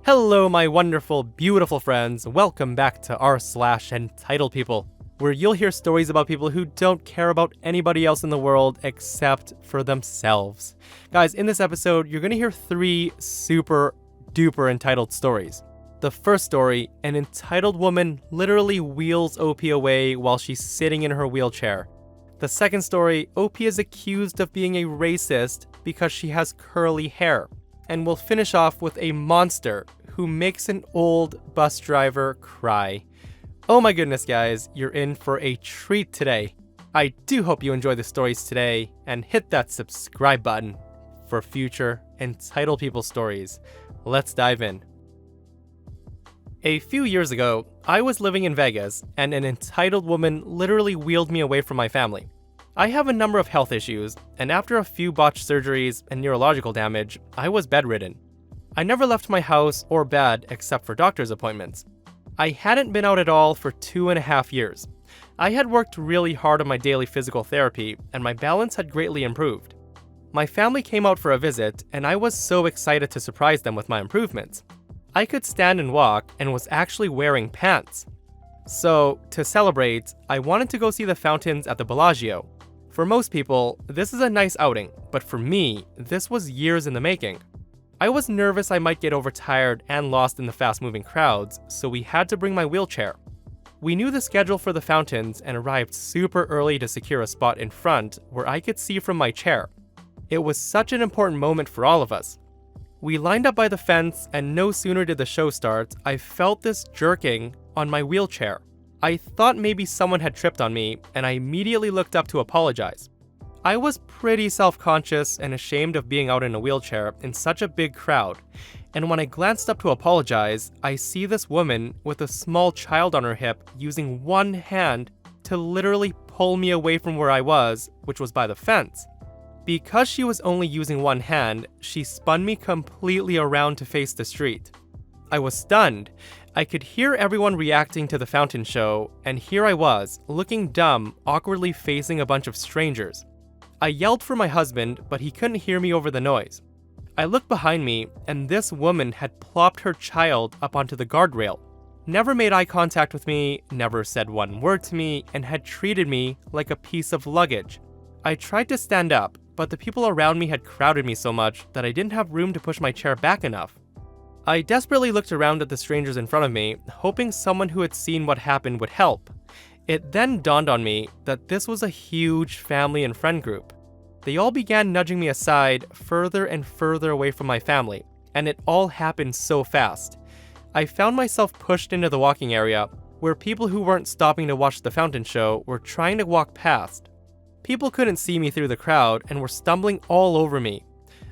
Hello, my wonderful, beautiful friends. Welcome back to r/Entitled People, where you'll hear stories about people who don't care about anybody else in the world except for themselves. Guys, in this episode, you're going to hear 3 super duper entitled stories. The first story, an entitled woman literally wheels OP away while she's sitting in her wheelchair. The second story, OP is accused of being a racist because she has curly hair. And we'll finish off with a monster who makes an old bus driver cry. Oh my goodness, guys, you're in for a treat today. I do hope you enjoy the stories today, and hit that subscribe button for future Entitled People stories. Let's dive in. A few years ago, I was living in Vegas, and an entitled woman literally wheeled me away from my family. I have a number of health issues, and after a few botched surgeries and neurological damage, I was bedridden. I never left my house or bed except for doctor's appointments. I hadn't been out at all for 2.5 years. I had worked really hard on my daily physical therapy, and my balance had greatly improved. My family came out for a visit, and I was so excited to surprise them with my improvements. I could stand and walk and was actually wearing pants. So, to celebrate, I wanted to go see the fountains at the Bellagio. For most people, this is a nice outing, but for me, this was years in the making. I was nervous I might get overtired and lost in the fast-moving crowds, so we had to bring my wheelchair. We knew the schedule for the fountains and arrived super early to secure a spot in front where I could see from my chair. It was such an important moment for all of us. We lined up by the fence, and no sooner did the show start, I felt this jerking on my wheelchair. I thought maybe someone had tripped on me, and I immediately looked up to apologize. I was pretty self-conscious and ashamed of being out in a wheelchair in such a big crowd, and when I glanced up to apologize, I see this woman with a small child on her hip using one hand to literally pull me away from where I was, which was by the fence. Because she was only using one hand, she spun me completely around to face the street. I was stunned. I could hear everyone reacting to the fountain show, and here I was, looking dumb, awkwardly facing a bunch of strangers. I yelled for my husband, but he couldn't hear me over the noise. I looked behind me, and this woman had plopped her child up onto the guardrail, never made eye contact with me, never said one word to me, and had treated me like a piece of luggage. I tried to stand up, but the people around me had crowded me so much that I didn't have room to push my chair back enough. I desperately looked around at the strangers in front of me, hoping someone who had seen what happened would help. It then dawned on me that this was a huge family and friend group. They all began nudging me aside further and further away from my family, and it all happened so fast. I found myself pushed into the walking area, where people who weren't stopping to watch the fountain show were trying to walk past. People couldn't see me through the crowd and were stumbling all over me.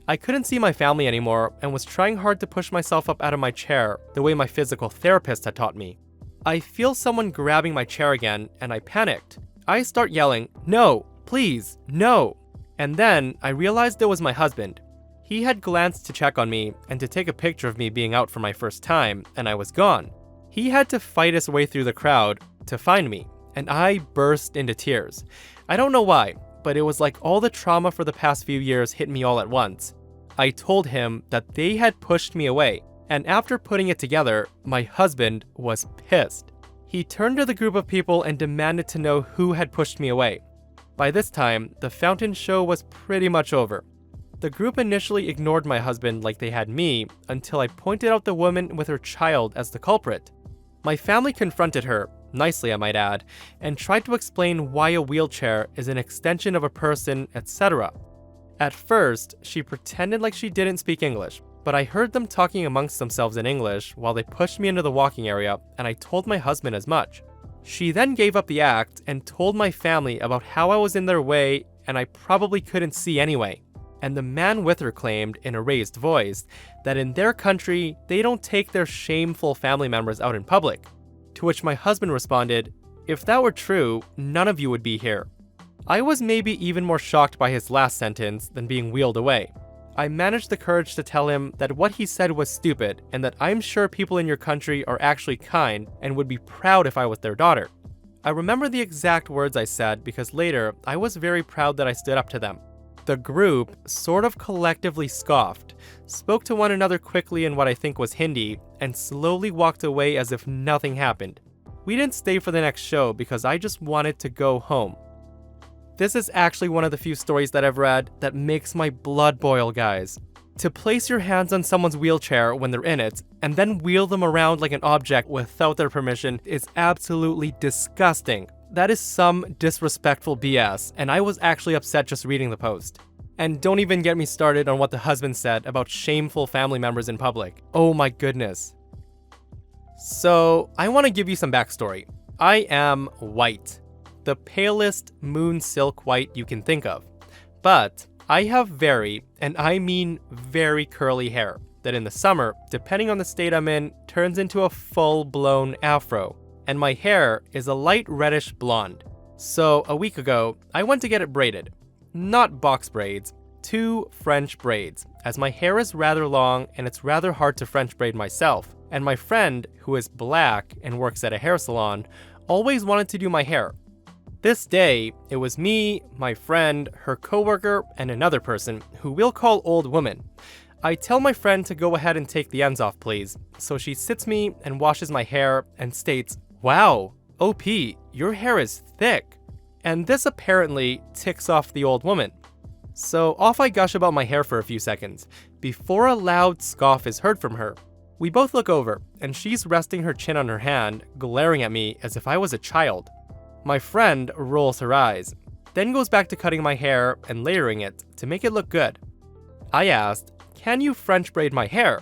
I couldn't see my family anymore and was trying hard to push myself up out of my chair the way my physical therapist had taught me. I feel someone grabbing my chair again, and I panicked. I start yelling, "No, please, no!" And then I realized it was my husband. He had glanced to check on me and to take a picture of me being out for my first time, and I was gone. He had to fight his way through the crowd to find me, and I burst into tears. I don't know why, but it was like all the trauma for the past few years hit me all at once. I told him that they had pushed me away, and after putting it together, my husband was pissed. He turned to the group of people and demanded to know who had pushed me away. By this time, the fountain show was pretty much over. The group initially ignored my husband like they had me until I pointed out the woman with her child as the culprit. My family confronted her, nicely I might add, and tried to explain why a wheelchair is an extension of a person, etc. At first, she pretended like she didn't speak English, but I heard them talking amongst themselves in English while they pushed me into the walking area, and I told my husband as much. She then gave up the act and told my family about how I was in their way and I probably couldn't see anyway. And the man with her claimed, in a raised voice, that in their country, they don't take their shameful family members out in public. To which my husband responded, "If that were true, none of you would be here." I was maybe even more shocked by his last sentence than being wheeled away. I managed the courage to tell him that what he said was stupid and that I'm sure people in your country are actually kind and would be proud if I was their daughter. I remember the exact words I said because later I was very proud that I stood up to them. The group sort of collectively scoffed, spoke to one another quickly in what I think was Hindi, and slowly walked away as if nothing happened. We didn't stay for the next show because I just wanted to go home. This is actually one of the few stories that I've read that makes my blood boil, guys. To place your hands on someone's wheelchair when they're in it, and then wheel them around like an object without their permission is absolutely disgusting. That is some disrespectful BS, and I was actually upset just reading the post. And don't even get me started on what the husband said about shameful family members in public. Oh my goodness. So, I want to give you some backstory. I am white. The palest moon silk white you can think of. But I have very, and I mean very curly hair that in the summer, depending on the state I'm in, turns into a full-blown afro. And my hair is a light reddish blonde. So a week ago, I went to get it braided. Not box braids, 2 French braids, as my hair is rather long and it's rather hard to French braid myself. And my friend, who is black and works at a hair salon, always wanted to do my hair. This day, it was me, my friend, her coworker, and another person, who we'll call Old Woman. I tell my friend to go ahead and take the ends off, please. So she sits me and washes my hair and states, "Wow, OP, your hair is thick." And this apparently ticks off the old woman. So off I gush about my hair for a few seconds, before a loud scoff is heard from her. We both look over, and she's resting her chin on her hand, glaring at me as if I was a child. My friend rolls her eyes, then goes back to cutting my hair and layering it to make it look good. I asked, "Can you French braid my hair?"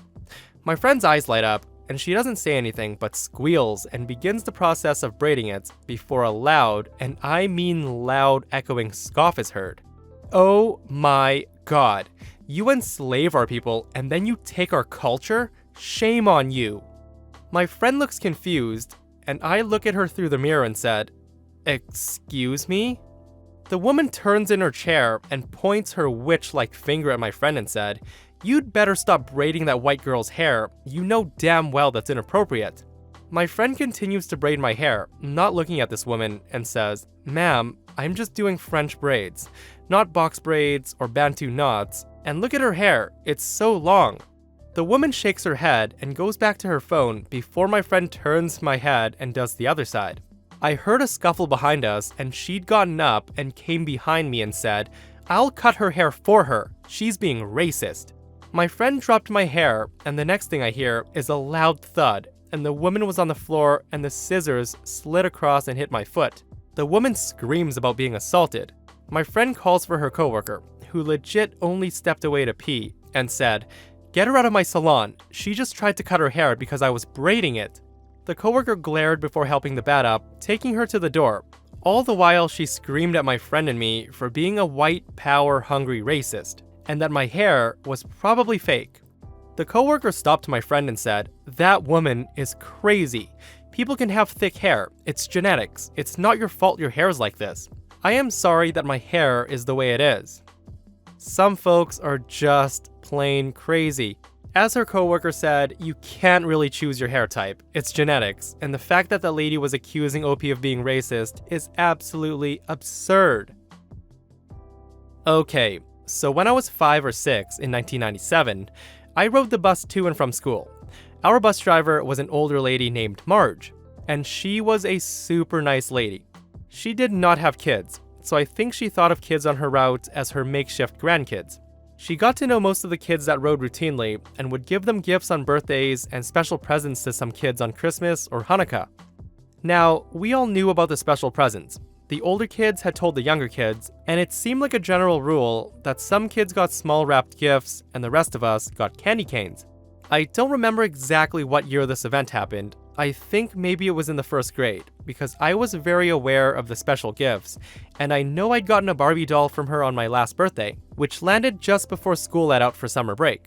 My friend's eyes light up, and she doesn't say anything but squeals and begins the process of braiding it before a loud, and I mean loud, echoing scoff is heard. Oh my god, you enslave our people and then you take our culture? Shame on you. My friend looks confused, and I look at her through the mirror and said, "Excuse me?" The woman turns in her chair and points her witch-like finger at my friend and said, "You'd better stop braiding that white girl's hair. You know damn well that's inappropriate." My friend continues to braid my hair, not looking at this woman, and says, "Ma'am, I'm just doing French braids, not box braids or Bantu knots, and look at her hair, it's so long." The woman shakes her head and goes back to her phone before my friend turns my head and does the other side. I heard a scuffle behind us, and she'd gotten up and came behind me and said, "I'll cut her hair for her. She's being racist." My friend dropped my hair, and the next thing I hear is a loud thud, and the woman was on the floor and the scissors slid across and hit my foot. The woman screams about being assaulted. My friend calls for her coworker, who legit only stepped away to pee, and said, "Get her out of my salon. She just tried to cut her hair because I was braiding it." The coworker glared before helping the bat up, taking her to the door. All the while, she screamed at my friend and me for being a white, power-hungry racist, and that my hair was probably fake. The coworker stopped my friend and said, "That woman is crazy. People can have thick hair. It's genetics. It's not your fault your hair's like this. I am sorry that my hair is the way it is." Some folks are just plain crazy. As her coworker said, you can't really choose your hair type. It's genetics, and the fact that the lady was accusing OP of being racist is absolutely absurd. Okay, so when I was 5 or 6 in 1997, I rode the bus to and from school. Our bus driver was an older lady named Marge, and she was a super nice lady. She did not have kids, so I think she thought of kids on her route as her makeshift grandkids. She got to know most of the kids that rode routinely and would give them gifts on birthdays and special presents to some kids on Christmas or Hanukkah. Now, we all knew about the special presents. The older kids had told the younger kids, and it seemed like a general rule that some kids got small wrapped gifts and the rest of us got candy canes. I don't remember exactly what year this event happened. I think maybe it was in the 1st grade, because I was very aware of the special gifts, and I know I'd gotten a Barbie doll from her on my last birthday, which landed just before school let out for summer break.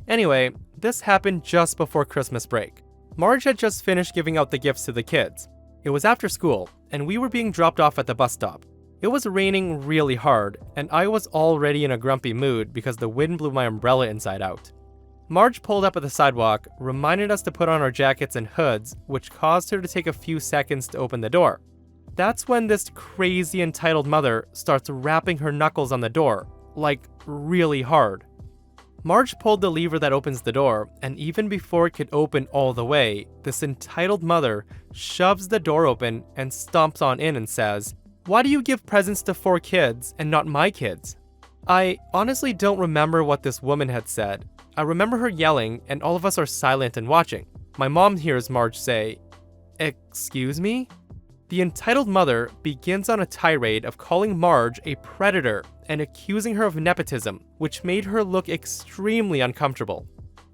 Anyway, this happened just before Christmas break. Marge had just finished giving out the gifts to the kids. It was after school, and we were being dropped off at the bus stop. It was raining really hard, and I was already in a grumpy mood because the wind blew my umbrella inside out. Marge pulled up at the sidewalk, reminded us to put on our jackets and hoods, which caused her to take a few seconds to open the door. That's when this crazy entitled mother starts rapping her knuckles on the door, like really hard. Marge pulled the lever that opens the door, and even before it could open all the way, this entitled mother shoves the door open and stomps on in and says, "Why do you give presents to 4 kids and not my kids?" I honestly don't remember what this woman had said. I remember her yelling, and all of us are silent and watching. My mom hears Marge say, "Excuse me?" The entitled mother begins on a tirade of calling Marge a predator and accusing her of nepotism, which made her look extremely uncomfortable.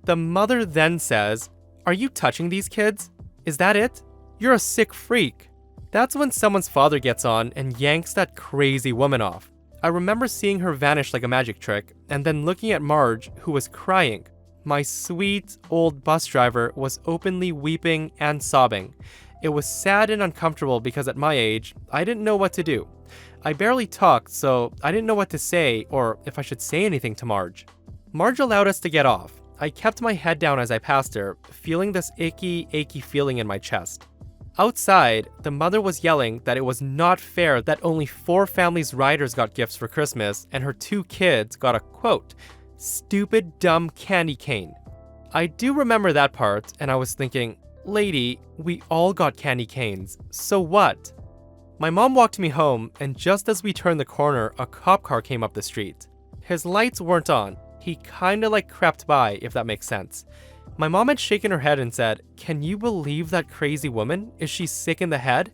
The mother then says, "Are you touching these kids? Is that it? You're a sick freak." That's when someone's father gets on and yanks that crazy woman off. I remember seeing her vanish like a magic trick, and then looking at Marge, who was crying. My sweet old bus driver was openly weeping and sobbing. It was sad and uncomfortable because at my age, I didn't know what to do. I barely talked, so I didn't know what to say or if I should say anything to Marge. Marge allowed us to get off. I kept my head down as I passed her, feeling this achy feeling in my chest. Outside, the mother was yelling that it was not fair that only 4 families' riders got gifts for Christmas and her 2 kids got a, quote, "stupid dumb candy cane." I do remember that part, and I was thinking, lady, we all got candy canes, so what? My mom walked me home, and just as we turned the corner, a cop car came up the street. His lights weren't on. He kinda like crept by, if that makes sense. My mom had shaken her head and said, "Can you believe that crazy woman? Is she sick in the head?"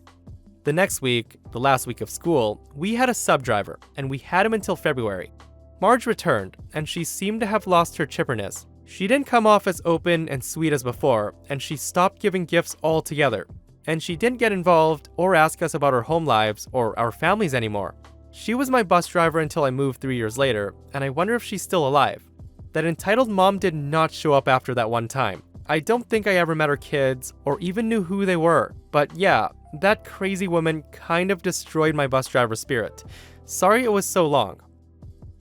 The next week, the last week of school, we had a sub driver, and we had him until February. Marge returned, and she seemed to have lost her chipperness. She didn't come off as open and sweet as before, and she stopped giving gifts altogether. And she didn't get involved or ask us about our home lives or our families anymore. She was my bus driver until I moved 3 years later, and I wonder if she's still alive. That entitled mom did not show up after that one time. I don't think I ever met her kids or even knew who they were. But yeah, that crazy woman kind of destroyed my bus driver spirit. Sorry it was so long.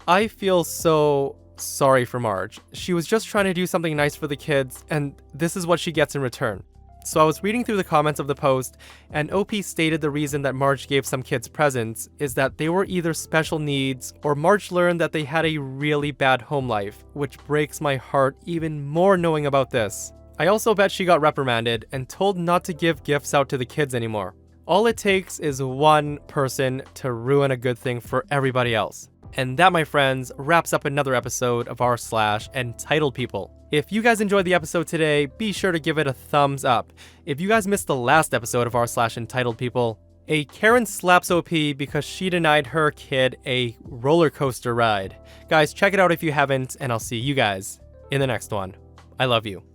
I feel so sorry for Marge. She was just trying to do something nice for the kids, and this is what she gets in return. So I was reading through the comments of the post, and OP stated the reason that Marge gave some kids presents is that they were either special needs or Marge learned that they had a really bad home life, which breaks my heart even more knowing about this. I also bet she got reprimanded and told not to give gifts out to the kids anymore. All it takes is one person to ruin a good thing for everybody else. And that, my friends, wraps up another episode of r/Entitled People. If you guys enjoyed the episode today, be sure to give it a thumbs up. If you guys missed the last episode of r/Entitled People, a Karen slaps OP because she denied her kid a roller coaster ride. Guys, check it out if you haven't, and I'll see you guys in the next one. I love you.